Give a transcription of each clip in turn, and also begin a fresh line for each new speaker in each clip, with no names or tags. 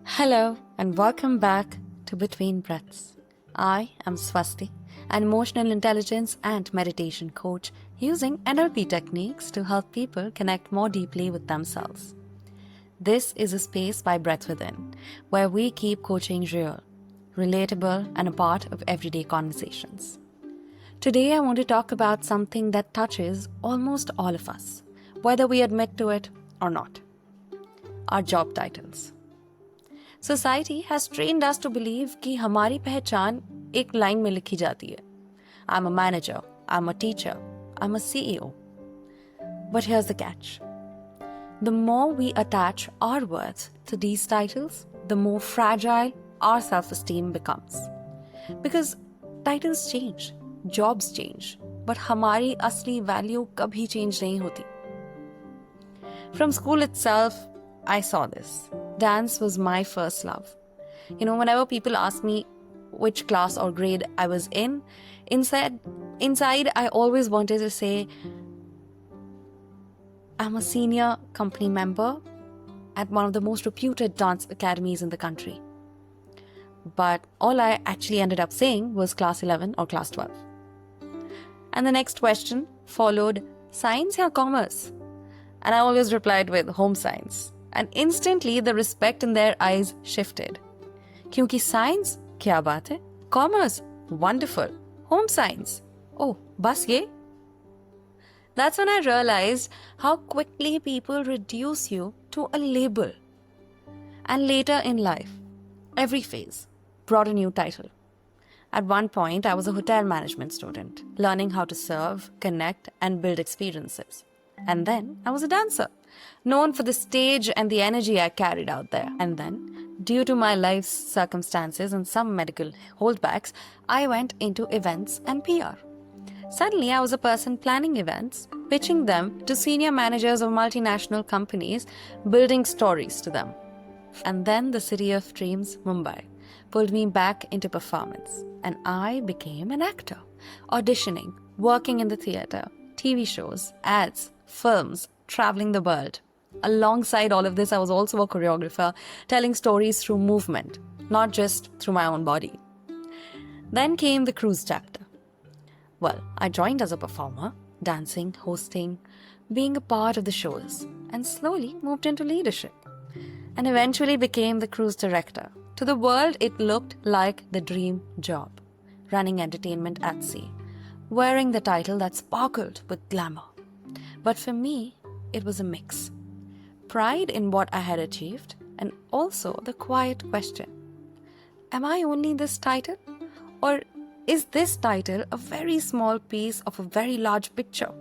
Hello and welcome back to Between Breaths. I am Swasti, an emotional intelligence and meditation coach using NLP techniques to help people connect more deeply with themselves. This is a space by Breath Within, where we keep coaching real, relatable, and a part of everyday conversations. Today, I want to talk about something that touches almost all of us, whether we admit to it or not. Our job titles. Society has trained us to believe कि हमारी पहचान एक line में लिखी जाती है. I'm a manager, I'm a teacher, I'm a CEO. But here's the catch. The more we attach our worth to these titles, the more fragile our self-esteem becomes. Because titles change, jobs change, but हमारी असली value कभी change नहीं होती. From school itself, I saw this. Dance was my first love. Whenever people ask me which class or grade I was in, inside I always wanted to say, I'm a senior company member at one of the most reputed dance academies in the country. But all I actually ended up saying was class 11 or class 12. And the next question followed, science or commerce? And I always replied with home science. And instantly the respect in their eyes shifted. Kyunki science, kya baat hai? Commerce, wonderful. Home science, oh, bas ye? That's when I realized how quickly people reduce you to a label. And later in life, every phase brought a new title. At one point, I was a hotel management student, learning how to serve, connect, and build experiences. And then I was a dancer, known for the stage and the energy I carried out there. And then, due to my life's circumstances and some medical holdbacks, I went into events and PR. Suddenly, I was a person planning events, pitching them to senior managers of multinational companies, building stories to them. And then the city of dreams, Mumbai, pulled me back into performance. And I became an actor, auditioning, working in the theatre, TV shows, ads, films, traveling the world. Alongside all of this, I was also a choreographer, telling stories through movement, not just through my own body. Then came the cruise chapter. Well, I joined as a performer, dancing, hosting, being a part of the shows, and slowly moved into leadership. And eventually became the cruise director. To the world, it looked like the dream job, running entertainment at sea, wearing the title that sparkled with glamour. But for me, it was a mix. Pride in what I had achieved, and also the quiet question. Am I only this title? Or is this title a very small piece of a very large picture?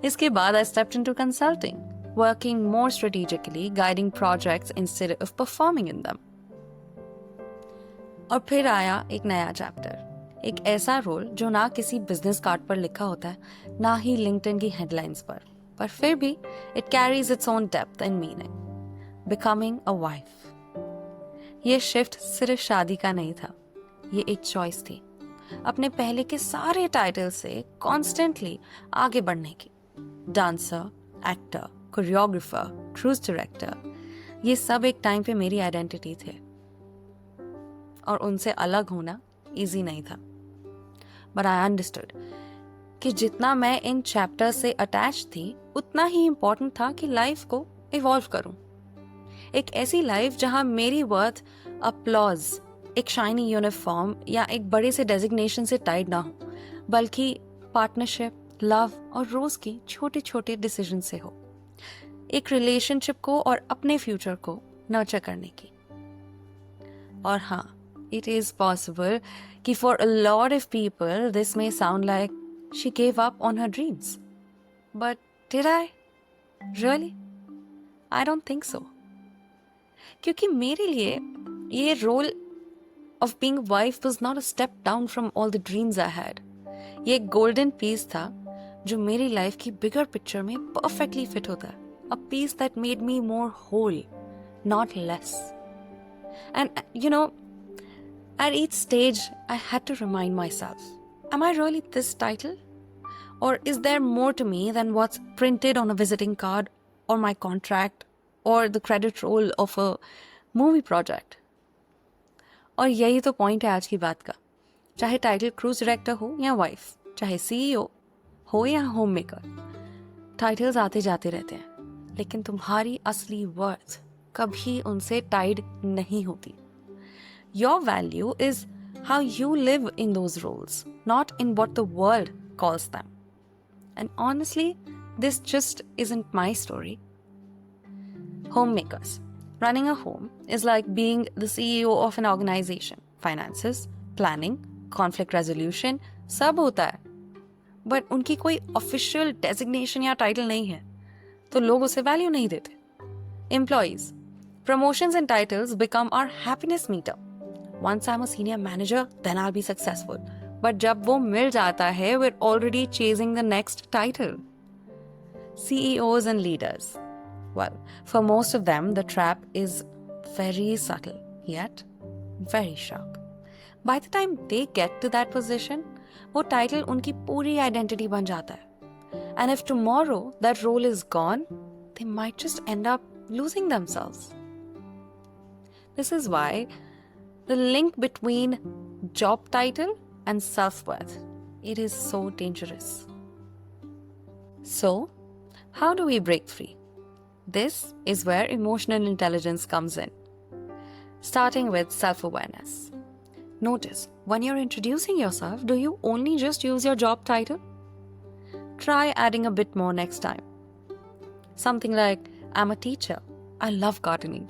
Iske baad, I stepped into consulting, working more strategically, guiding projects instead of performing in them. और फिर आया एक नया chapter, एक ऐसा role जो ना किसी बिजनेस कार्ड पर लिखा होता है, ना ही लिंक्डइन की हेडलाइंस पर फिर भी it carries its own depth and meaning. Becoming a wife. ये शिफ्ट सिर्फ शादी का नहीं था, ये एक चॉइस थी, अपने पहले के सारे टाइटल से कॉन्स्टेंटली आगे बढ़ने की. Dancer, actor, choreographer, cruise director, ये सब एक टाइम पे मेरी आइडेंटिटी थे और उनसे अलग होना इजी नहीं था. बट आई अंडरस्टूड कि जितना मैं इन चैप्टर से अटैच थी, उतना ही इम्पोर्टेंट था कि लाइफ को इवॉल्व करूं. एक ऐसी लाइफ जहां मेरी वर्थ अपलॉज, एक शाइनी यूनिफॉर्म या एक बड़े से डेजिग्नेशन से टाइड ना हो, बल्कि पार्टनरशिप, लव और रोज की छोटे छोटे डिसीजन से हो. एक रिलेशनशिप को और अपने फ्यूचर को नर्चर करने की. और हाँ, it is possible कि for a lot of people this may sound like she gave up on her dreams. But did I? Really? I don't think so. क्योंकि मेरे लिए ये role of being a wife was not a step down from all the dreams I had. ये एक golden piece था जो मेरी life की bigger picture में perfectly fit होता है. A piece that made me more whole, not less. And at each stage, I had to remind myself, am I really this title? Or is there more to me than what's printed on a visiting card or my contract or the credit roll of a movie project. और यही तो point है आज की बात का. चाहे title cruise director हो या वाइफ, चाहे सीईओ हो या होम मेकर, टाइटल्स आते जाते रहते हैं, लेकिन तुम्हारी असली वर्थ कभी उनसे टाइड नहीं होती. Your value is how you live in those roles, not in what the world calls them. And honestly, this just isn't my story. Homemakers. Running a home is like being the CEO of an organization. Finances, planning, conflict resolution, सब होता है. But उनकी कोई official designation या title नहीं है, तो लोग उसे value नहीं देते. Employees. Promotions and titles become our happiness meter. Once I'm a senior manager, then I'll be successful. But जब वो मिल जाता है, we're already chasing the next title. CEOs and leaders. Well, for most of them, the trap is very subtle, yet very sharp. By the time they get to that position, वो title उनकी पूरी identity बन जाता है. And if tomorrow that role is gone, they might just end up losing themselves. This is why the link between job title and self-worth, it is so dangerous. So, how do we break free? This is where emotional intelligence comes in. Starting with self-awareness. Notice, when you're introducing yourself, do you only just use your job title? Try adding a bit more next time. Something like, I'm a teacher, I love gardening.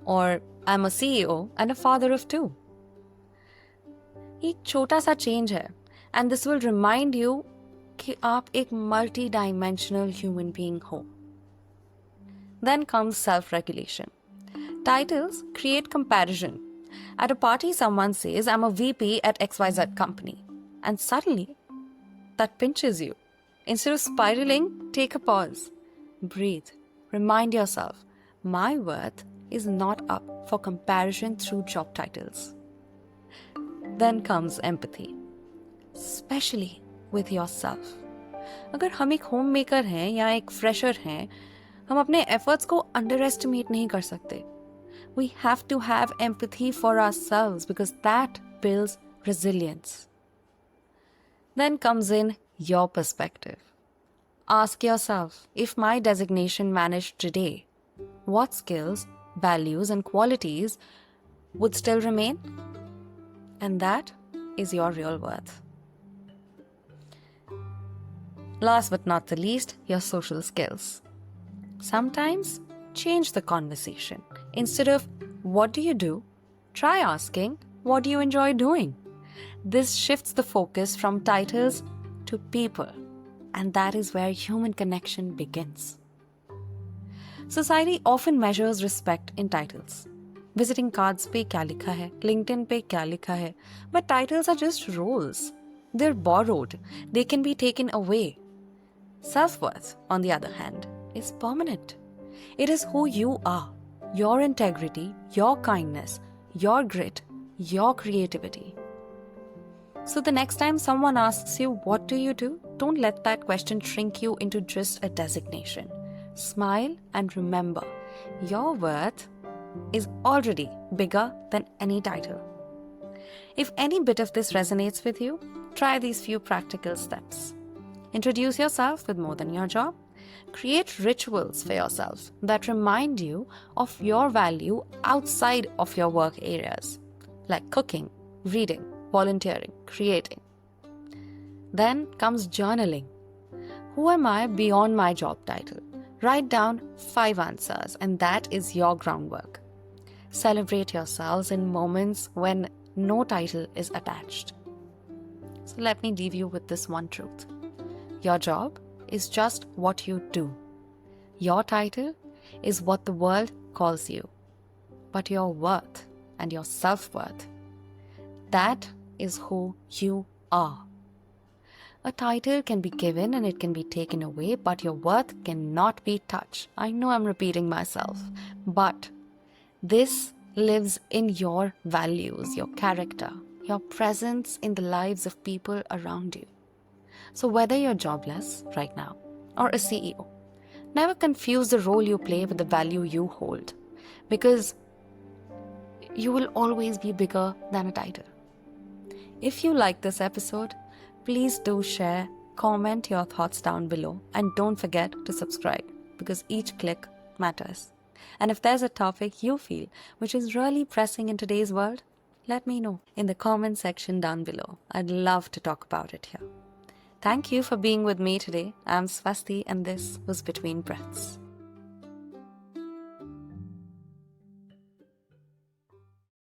Or, I'm a CEO and a father of 2. एक छोटा सा change है, and this will remind you कि आप एक multi-dimensional human being हो. Then comes self-regulation. Titles create comparison. At a party, someone says, I'm a VP at XYZ company. And suddenly, that pinches you. Instead of spiraling, take a pause. Breathe. Remind yourself, my worth is not up for comparison through job titles. Then comes empathy. Especially with yourself. अगर हम एक homemaker हैं या एक fresher हैं, हम अपने efforts को underestimate नहीं कर सकते. We have to have empathy for ourselves because that builds resilience. Then comes in your perspective. Ask yourself, if my designation vanished today, what skills, values, and qualities would still remain? And that is your real worth. Last but not the least, your social skills. Sometimes, change the conversation. Instead of, what do you do? Try asking, what do you enjoy doing? This shifts the focus from titles to people. And that is where human connection begins. Society often measures respect in titles. Visiting cards पे क्या लिखा है, LinkedIn पे क्या लिखा है. But titles are just roles. They're borrowed. They can be taken away. Self-worth, on the other hand, is permanent. It is who you are, your integrity, your kindness, your grit, your creativity. So the next time someone asks you, what do you do? Don't let that question shrink you into just a designation. Smile and remember, your worth is already bigger than any title. If any bit of this resonates with you, try these few practical steps. Introduce yourself with more than your job. Create rituals for yourself that remind you of your value outside of your work areas, like cooking, reading, volunteering, creating. Then comes journaling. Who am I beyond my job title? Write down 5 answers, and that is your groundwork. Celebrate yourselves in moments when no title is attached. So let me leave you with this one truth. Your job is just what you do. Your title is what the world calls you. But your worth and your self-worth, that is who you are. A title can be given and it can be taken away, but your worth cannot be touched. I know I'm repeating myself, but this lives in your values, your character, your presence in the lives of people around you. So whether you're jobless right now or a CEO, Never confuse the role you play with the value you hold, because you will always be bigger than a title. If you like this episode, please do share, comment your thoughts down below, and don't forget to subscribe, because each click matters. And if there's a topic you feel which is really pressing in today's world, let me know in the comment section down below. I'd love to talk about it here. Thank you for being with me today. I'm Swasti, and this was Between Breaths.